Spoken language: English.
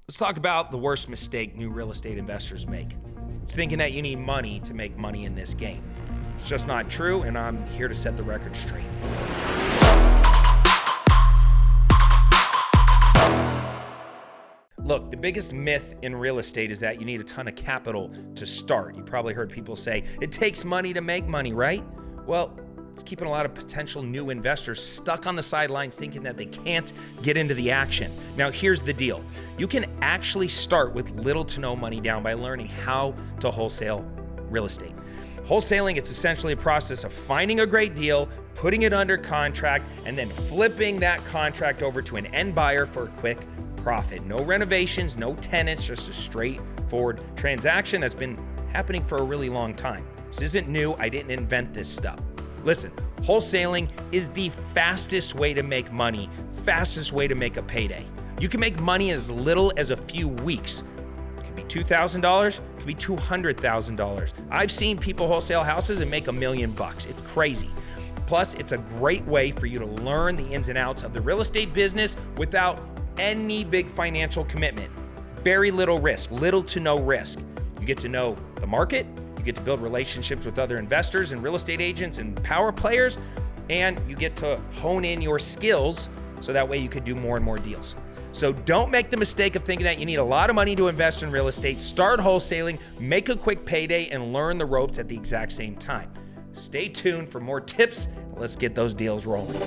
Let's talk about the worst mistake new real estate investors make. It's thinking that you need money to make money in this game. It's just not true, and I'm here to set the record straight. Look, the biggest myth in real estate is that you need a ton of capital to start. You probably heard people say, it takes money to make money, right? Well, it's keeping a lot of potential new investors stuck on the sidelines thinking that they can't get into the action. Now, here's the deal. You can actually start with little to no money down by learning how to wholesale real estate. Wholesaling, it's essentially a process of finding a great deal, putting it under contract, and then flipping that contract over to an end buyer for a quick profit. No renovations, no tenants, just a straightforward transaction that's been happening for a really long time. This isn't new. I didn't invent this stuff. Listen, wholesaling is the fastest way to make money, fastest way to make a payday. You can make money in as little as a few weeks. It could be $2,000, it could be $200,000. I've seen people wholesale houses and make $1 million. It's crazy. Plus, it's a great way for you to learn the ins and outs of the real estate business without any big financial commitment. Very little risk, little to no risk. You get to know the market, you get to build relationships with other investors and real estate agents and power players, and you get to hone in your skills so that way you could do more and more deals. So don't make the mistake of thinking that you need a lot of money to invest in real estate. Start wholesaling, make a quick payday, and learn the ropes at the exact same time. Stay tuned for more tips. Let's get those deals rolling.